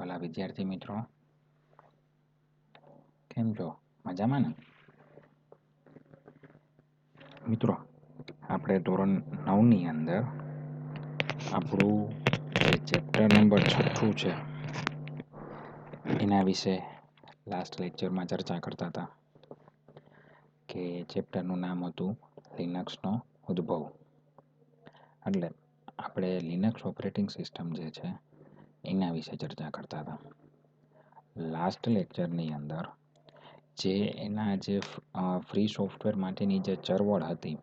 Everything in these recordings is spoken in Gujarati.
વાલા વિદ્યાર્થી મિત્રો, કેમ છો? મજામાં ને? મિત્રો, આપણે ધોરણ 9ની અંદર આપણું જે ચેપ્ટર નંબર 6 છે એના વિશે લાસ્ટ લેક્ચરમાં ચર્ચા કરતા હતા કે ચેપ્ટરનું નામ હતું લિનક્સનો ઉદ્ભવ. એટલે આપણે લિનક્સ ઓપરેટિંગ સિસ્ટમ જે છે એના વિશે ચર્ચા કરતા હતા. લાસ્ટ લેક્ચરની અંદર એના જે ફ્રી સોફ્ટવેર માટેની જે ચળવળ હતી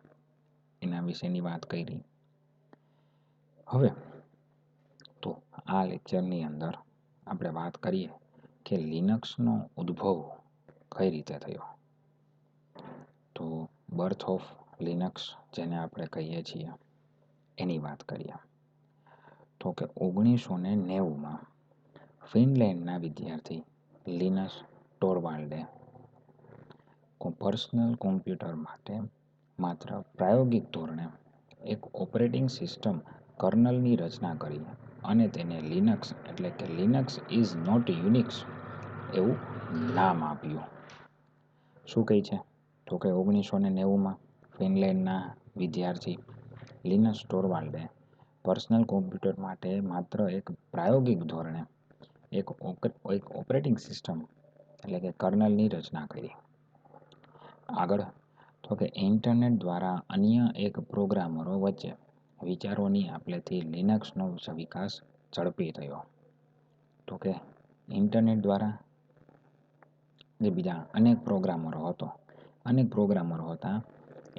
એના વિશેની વાત કરી. હવે તો આ લેક્ચરની અંદર આપણે વાત કરીએ કે લિનક્સનો ઉદ્ભવ કઈ રીતે થયો. તો બર્થ ઓફ લિનક્સ જેને આપણે કહીએ છીએ એની વાત કરીએ. તો કે 1990માં ફિનલેન્ડના વિદ્યાર્થી લિનસ ટોરવાલ્ડે પર્સનલ કોમ્પ્યુટર માટે માત્ર પ્રાયોગિક ધોરણે એક ઓપરેટિંગ સિસ્ટમ કર્નલની રચના કરી અને તેને લિનક્સ એટલે કે લિનક્સ ઇઝ નોટ યુનિક્સ એવું નામ આપ્યું. શું કહે છે? તો કે 1990માં ફિનલેન્ડના વિદ્યાર્થી લિનસ ટોરવાલ્ડે પર્સનલ કોમ્પ્યુટર માટે માત્ર એક પ્રાયોગિક ધોરણે એક ઓપરેટિંગ સિસ્ટમ એટલે કે કર્નલની રચના કરી. આગળ તો કે ઇન્ટરનેટ દ્વારા અન્ય એક પ્રોગ્રામરો વચ્ચે વિચારોની આપલેથી લિનક્સનો વિકાસ ઝડપી થયો. તો કે ઇન્ટરનેટ દ્વારા જે બીજા અનેક પ્રોગ્રામરો હતા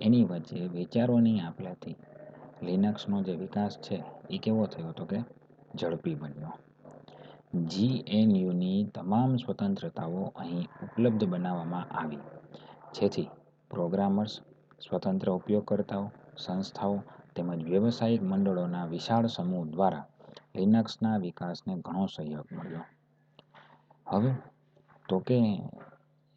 એની વચ્ચે વિચારોની આપલેથી લિનક્સનો જે વિકાસ છે એ કેવો થયો? તો કે ઝડપી બન્યો. GNUની તમામ સ્વતંત્રતાઓ અહીં ઉપલબ્ધ બનાવવામાં આવી, જેથી પ્રોગ્રામર્સ, સ્વતંત્ર ઉપયોગકર્તાઓ, સંસ્થાઓ તેમજ વ્યવસાયિક મંડળોના વિશાળ સમૂહ દ્વારા લિનક્સના વિકાસને ઘણો સહયોગ મળ્યો. હવે તો કે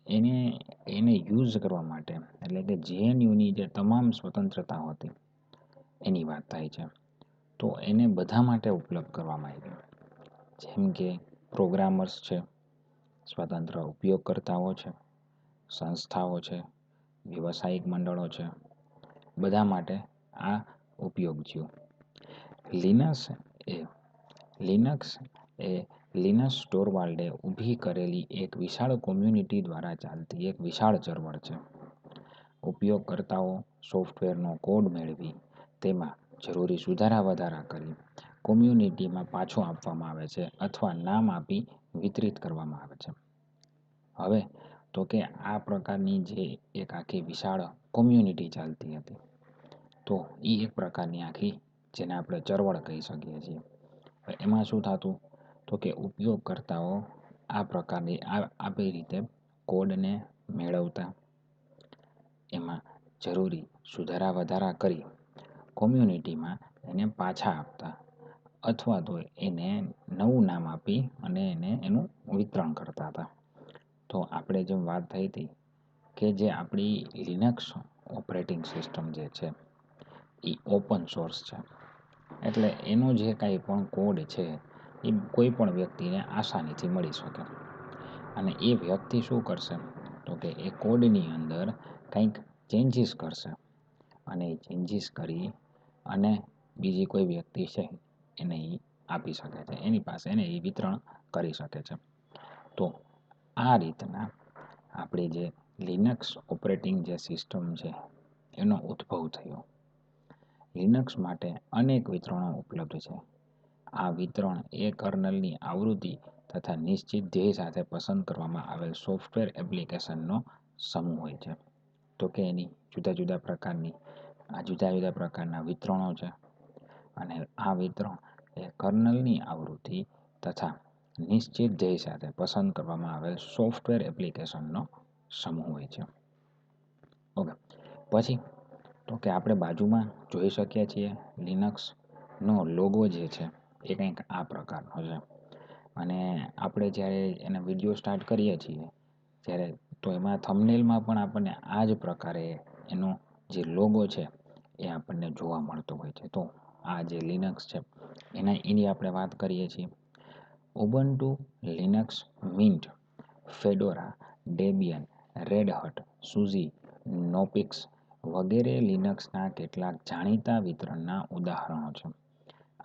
એને યુઝ કરવા માટે એટલે કે GNUની જે તમામ સ્વતંત્રતાઓ હતી એની વાત થાય છે. તો એને બધા માટે ઉપલબ્ધ કરવામાં આવી. જેમ કે પ્રોગ્રામર્સ છે, સ્વતંત્ર ઉપયોગકર્તાઓ છે, સંસ્થાઓ છે, વ્યવસાયિક મંડળો છે, બધા માટે આ ઉપયોગ થયો. લિનક્સ એ લિનસ ટોરવાલ્ડે ઊભી કરેલી એક વિશાળ કોમ્યુનિટી દ્વારા ચાલતી એક વિશાળ ચળવળ છે. ઉપયોગકર્તાઓ સોફ્ટવેરનો કોડ મેળવી તેમાં જરૂરી સુધારા વધારા કરી કોમ્યુનિટીમાં પાછો આપવામાં આવે છે અથવા નામ આપી વિતરિત કરવામાં આવે છે. હવે તો કે આ પ્રકારની જે એક આખી વિશાળ કોમ્યુનિટી ચાલતી હતી, તો એ એક પ્રકારની આખી જેને આપણે ચળવળ કહી શકીએ છીએ. એમાં શું થતું? તો કે ઉપયોગકર્તાઓ આ પ્રકારની આપી રીતે કોડને મેળવતા, એમાં જરૂરી સુધારા વધારા કરી કોમ્યુનિટીમાં એને પાછા આપતા અથવા તો એને નવું નામ આપી અને એનું વિતરણ કરતા હતા. તો આપણે જેમ વાત થઈ હતી કે જે આપણી લિનક્સ ઓપરેટિંગ સિસ્ટમ જે છે એ ઓપન સોર્સ છે, એટલે એનો જે કાંઈ પણ કોડ છે એ કોઈ પણ વ્યક્તિને આસાનીથી મળી શકે. અને એ વ્યક્તિ શું કરશે? તો કે એ કોડની અંદર કંઈક ચેન્જીસ કરશે અને એ ચેન્જીસ કરી અને બીજી કોઈ વ્યક્તિ છે એને એ આપી શકે છે, એની પાસે એને એ વિતરણ કરી શકે છે. તો આ રીતના આપણી જે લિનક્સ ઓપરેટિંગ જે સિસ્ટમ છે એનો ઉદ્ભવ થયો. લિનક્સ માટે અનેક વિતરણો ઉપલબ્ધ છે. આ વિતરણ એ કર્નલની આવૃત્તિ તથા નિશ્ચિત ધ્યેય સાથે પસંદ કરવામાં આવેલ સોફ્ટવેર એપ્લિકેશનનો સમૂહ હોય છે. તો કે એની જુદા જુદા પ્રકારના વિતરણો છે અને આ વિતરણ એ કર્નલની આવૃત્તિ તથા નિશ્ચિત ધ્યેય સાથે પસંદ કરવામાં આવેલ સોફ્ટવેર એપ્લિકેશનનો સમૂહ હોય છે. ઓકે, પછી તો કે આપણે બાજુમાં જોઈ શકીએ છીએ લિનક્સનો લોગો જે છે એ કંઈક આ પ્રકારનો છે. અને આપણે જ્યારે એનો વિડીયો સ્ટાર્ટ કરીએ છીએ ત્યારે તો એમાં થંબનેલમાં પણ આપણને આ જ પ્રકારે એનો જે લોગો છે એ આપણને જોવા મળતો હોય છે. તો આ જે લિનક્સ છે એની આપણે વાત કરીએ છીએ. Ubuntu Linux Mint, Fedora, Debian, Red Hat, SUSE, Knoppix વગેરે લિનક્સના કેટલાક જાણીતા વિતરણના ઉદાહરણો છે.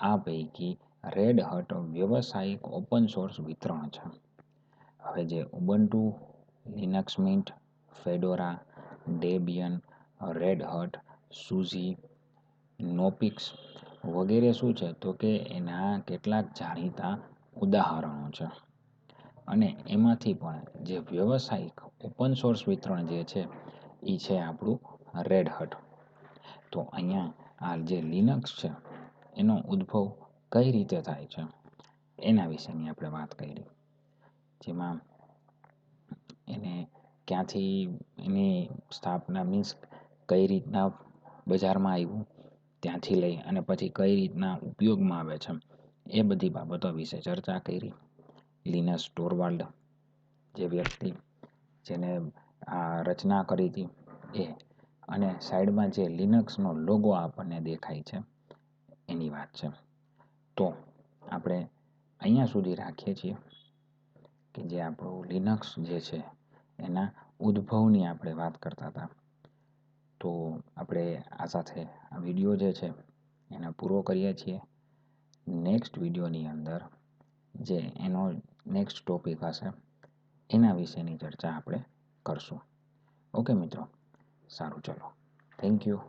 આ પૈકી રેડ હટ વ્યવસાયિક ઓપન સોર્સ વિતરણ છે. હવે જે Ubuntu Linux Mint, Fedora, Debian, Red Hat, SUSE, Knoppix વગેરે શું છે તો કે એના કેટલાક જાણીતા ઉદાહરણો છે. અને એમાંથી પણ જે વ્યવસાયિક ઓપન સોર્સ વિતરણ જે છે એ છે આપણું રેડ હટ. તો અહીંયા આ જે લિનક્સ છે એનો ઉદ્ભવ કઈ રીતે થાય છે એના વિશેની આપણે વાત કરી, જેમાં એને ક્યાંથી એની સ્થાપના મીન્સ કઈ રીતના બજારમાં આવ્યું ત્યાંથી લઈ અને પછી કઈ રીતના ઉપયોગમાં આવે છે એ બધી બાબતો વિશે ચર્ચા કરી. લિનસ ટોરવાલ્ડ જે વ્યક્તિ જેને આ રચના કરી હતી એ, અને સાઈડમાં જે લિનક્સનો લોગો આપણને દેખાય છે એની વાત છે. તો આપણે અહીંયા સુધી રાખીએ છીએ કે જે આપણું લિનક્સ જે છે એના ઉદ્ભવની આપણે વાત કરતા હતા. તો આપણે આ સાથે આ વિડીયો જે છે એને પૂરો કરીએ છીએ. નેક્સ્ટ વિડીયોની અંદર જે એનો નેક્સ્ટ ટોપિક હશે એના વિશેની ચર્ચા આપણે કરશું. ઓકે મિત્રો, સારું, ચલો, થેન્ક યુ.